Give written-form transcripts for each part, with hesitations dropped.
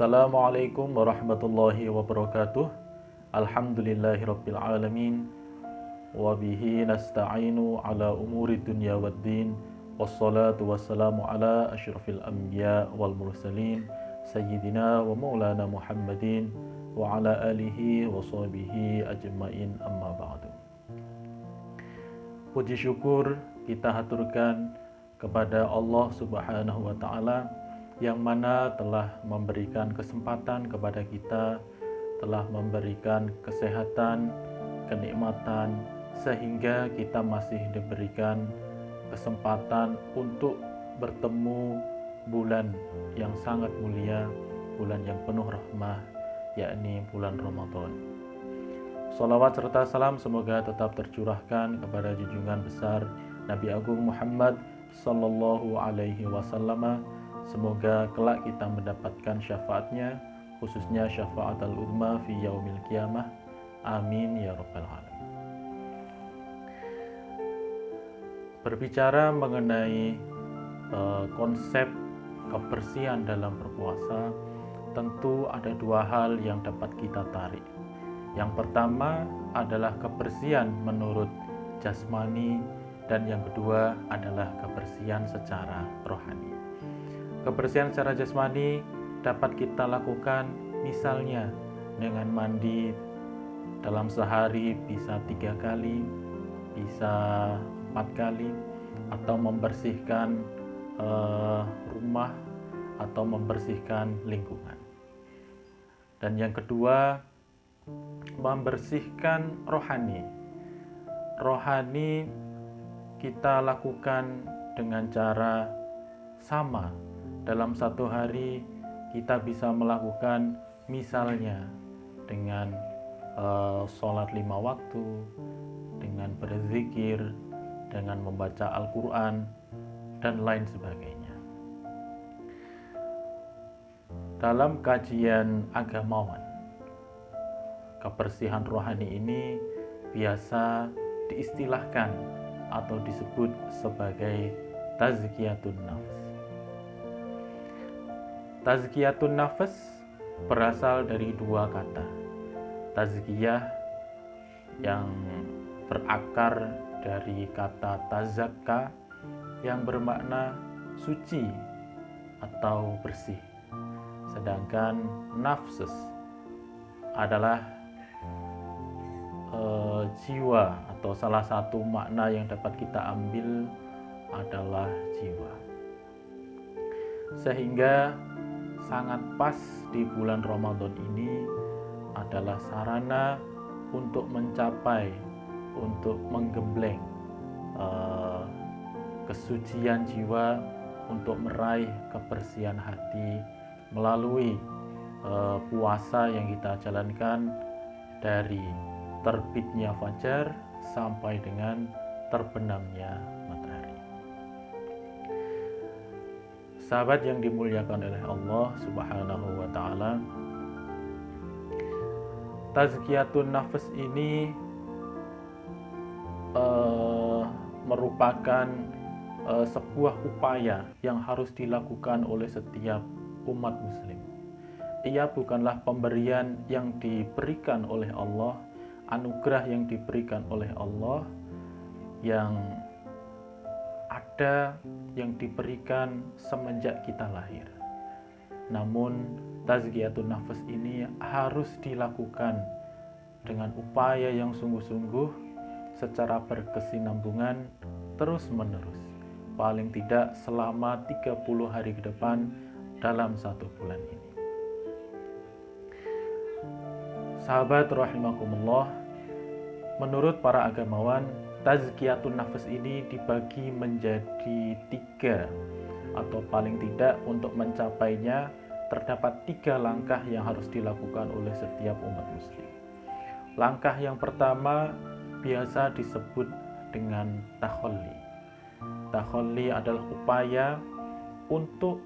Assalamualaikum warahmatullahi wabarakatuh. Alhamdulillahirabbil alamin. Wa bihi nasta'inu ala umuri dunya waddin. Wassalatu wassalamu ala asyrafil anbiya wal mursalin sayyidina wa maulana Muhammadin wa ala alihi wa sahbihi ajmain, amma ba'du. Puji syukur kita haturkan kepada Allah Subhanahu wa taala yang mana telah memberikan kesempatan kepada kita, telah memberikan kesehatan, kenikmatan, sehingga kita masih diberikan kesempatan untuk bertemu bulan yang sangat mulia, bulan yang penuh rahmah, yakni bulan Ramadan. Salawat serta salam semoga tetap tercurahkan kepada junjungan besar Nabi Agung Muhammad sallallahu alaihi wasallam. Semoga kelak kita mendapatkan syafaatnya, khususnya syafaatul uzma fi yaumil qiyamah. Amin ya rabbal alamin. Berbicara mengenai konsep kebersihan dalam berpuasa, tentu ada dua hal yang dapat kita tarik. Yang pertama adalah kebersihan menurut jasmani, dan yang kedua adalah kebersihan secara rohani. Kebersihan secara jasmani dapat kita lakukan misalnya dengan mandi dalam sehari bisa 3 kali, bisa 4 kali, atau membersihkan rumah atau membersihkan lingkungan. Dan yang kedua, membersihkan rohani. Rohani kita lakukan dengan cara sama. Dalam satu hari kita bisa melakukan misalnya dengan sholat 5 waktu, dengan berzikir, dengan membaca Al-Quran, dan lain sebagainya. Dalam kajian agamawan, kebersihan rohani ini biasa diistilahkan atau disebut sebagai tazkiyatun nafs. Tazkiyatun nafs berasal dari dua kata. Tazkiyah yang berakar dari kata tazakka yang bermakna suci atau bersih. Sedangkan nafsus adalah jiwa, atau salah satu makna yang dapat kita ambil adalah jiwa. Sehingga sangat pas di bulan Ramadan ini adalah sarana untuk mencapai, untuk menggembleng kesucian jiwa, untuk meraih kebersihan hati melalui puasa yang kita jalankan dari terbitnya fajar sampai dengan terbenamnya matahari. Sahabat yang dimuliakan oleh Allah Subhanahu wa taala, tazkiyatun nafs ini merupakan sebuah upaya yang harus dilakukan oleh setiap umat muslim. Ia bukanlah pemberian yang diberikan oleh Allah, anugerah yang diberikan oleh Allah yang ada, yang diberikan semenjak kita lahir. Namun tazkiyatun nafs ini harus dilakukan dengan upaya yang sungguh-sungguh secara berkesinambungan terus-menerus, paling tidak selama 30 hari ke depan dalam 1 bulan ini. Sahabat rahimakumullah, menurut para agamawan, tazkiyatun nafs ini dibagi menjadi 3, atau paling tidak untuk mencapainya terdapat 3 langkah yang harus dilakukan oleh setiap umat muslim. Langkah yang pertama biasa disebut dengan takhalli. Takhalli adalah upaya untuk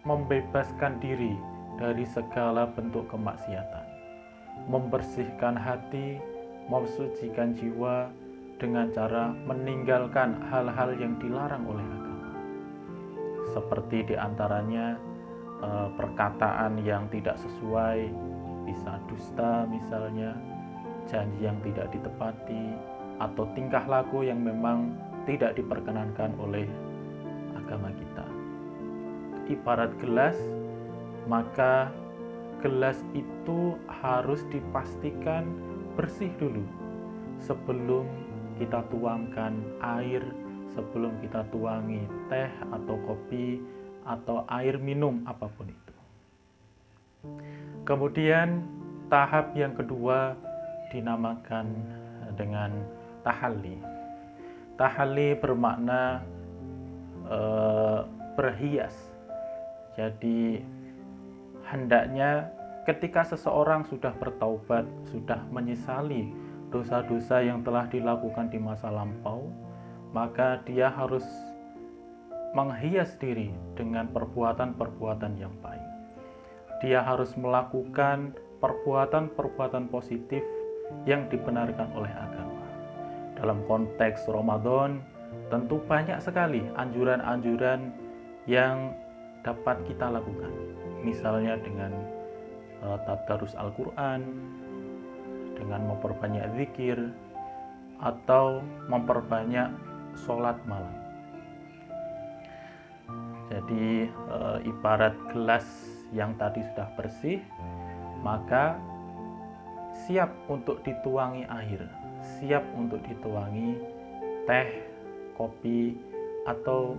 membebaskan diri dari segala bentuk kemaksiatan, membersihkan hati, mensucikan jiwa dengan cara meninggalkan hal-hal yang dilarang oleh agama. Seperti diantaranya perkataan yang tidak sesuai, bisa dusta misalnya, janji yang tidak ditepati, atau tingkah laku yang memang tidak diperkenankan oleh agama kita. Ibarat gelas, maka gelas itu harus dipastikan bersih dulu sebelum kita tuangkan air, sebelum kita tuangi teh atau kopi atau air minum apapun itu. Kemudian tahap yang kedua dinamakan dengan tahalli. Tahalli bermakna berhias. Jadi hendaknya ketika seseorang sudah bertaubat, sudah menyesali dosa-dosa yang telah dilakukan di masa lampau, maka dia harus menghias diri dengan perbuatan-perbuatan yang baik. Dia harus melakukan perbuatan-perbuatan positif yang dibenarkan oleh agama. Dalam konteks Ramadan, tentu banyak sekali anjuran-anjuran yang dapat kita lakukan. Misalnya dengan tadarus Al-Quran, dengan memperbanyak zikir, atau memperbanyak sholat malam. Jadi ibarat gelas yang tadi sudah bersih, maka siap untuk dituangi air, siap untuk dituangi teh, kopi, atau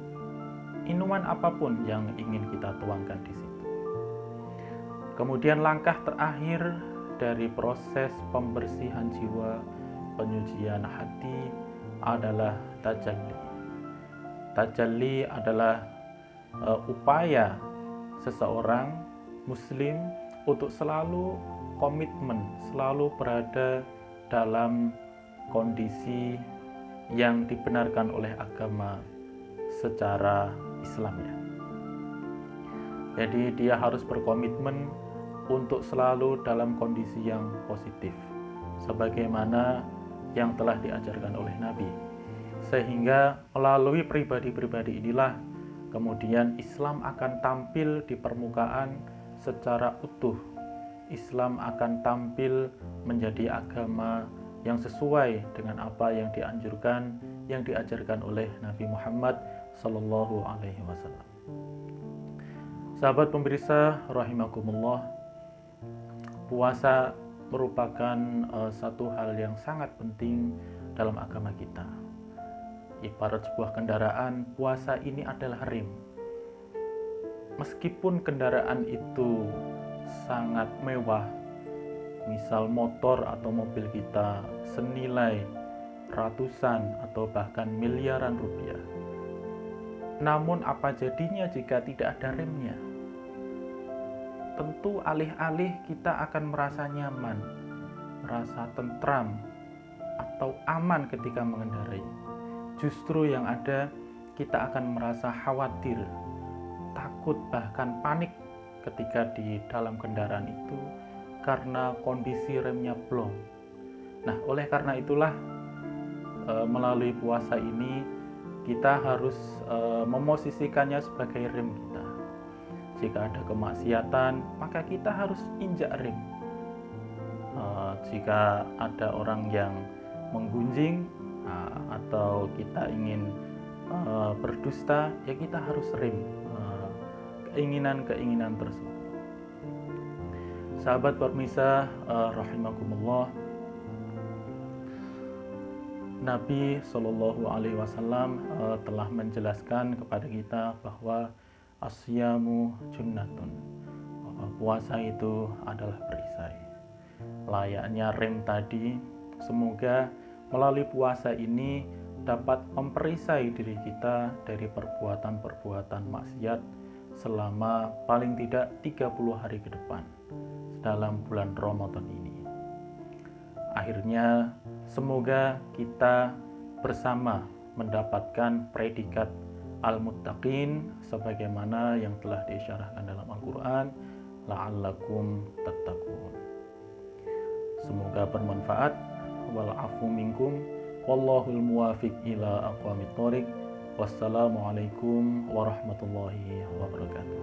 minuman apapun yang ingin kita tuangkan di situ. Kemudian langkah terakhir dari proses pembersihan jiwa, penyucian hati adalah tajalli. Tajalli adalah upaya seseorang muslim untuk selalu komitmen, selalu berada dalam kondisi yang dibenarkan oleh agama secara Islam ya. Jadi dia harus berkomitmen untuk selalu dalam kondisi yang positif, sebagaimana yang telah diajarkan oleh Nabi. Sehingga melalui pribadi-pribadi inilah kemudian Islam akan tampil di permukaan secara utuh. Islam akan tampil menjadi agama yang sesuai dengan apa yang dianjurkan, yang diajarkan oleh Nabi Muhammad Sallallahu Alaihi Wasallam. Sahabat pemirsa rahimakumullah, puasa merupakan satu hal yang sangat penting dalam agama kita. Ibarat sebuah kendaraan, puasa ini adalah rem. Meskipun kendaraan itu sangat mewah, misal motor atau mobil kita senilai ratusan atau bahkan miliaran rupiah, namun apa jadinya jika tidak ada remnya? Tentu alih-alih kita akan merasa nyaman, merasa tentram, atau aman ketika mengendarai, justru yang ada kita akan merasa khawatir, takut, bahkan panik ketika di dalam kendaraan itu karena kondisi remnya blong. Nah, oleh karena itulah melalui puasa ini kita harus memosisikannya sebagai rem kita. Jika ada kemaksiatan, maka kita harus injak rem. Jika ada orang yang menggunjing atau kita ingin berdusta, ya kita harus rem keinginan-keinginan tersebut. Sahabat pemirsa rahimakumullah, Nabi Shallallahu Alaihi Wasallam telah menjelaskan kepada kita bahwa asyamu junnatun, bahwa puasa itu adalah perisai. Layaknya rem tadi, semoga melalui puasa ini dapat memperisai diri kita dari perbuatan-perbuatan maksiat selama paling tidak 30 hari ke depan dalam bulan Ramadan ini. Akhirnya semoga kita bersama mendapatkan predikat al-muttaqin sebagaimana yang telah diisyarahkan dalam Al-Quran, la'allakum tattaqun. Semoga bermanfaat. Wal-afu minkum wallahul muwafiq ila aqwamit thoriq. Wassalamualaikum warahmatullahi wabarakatuh.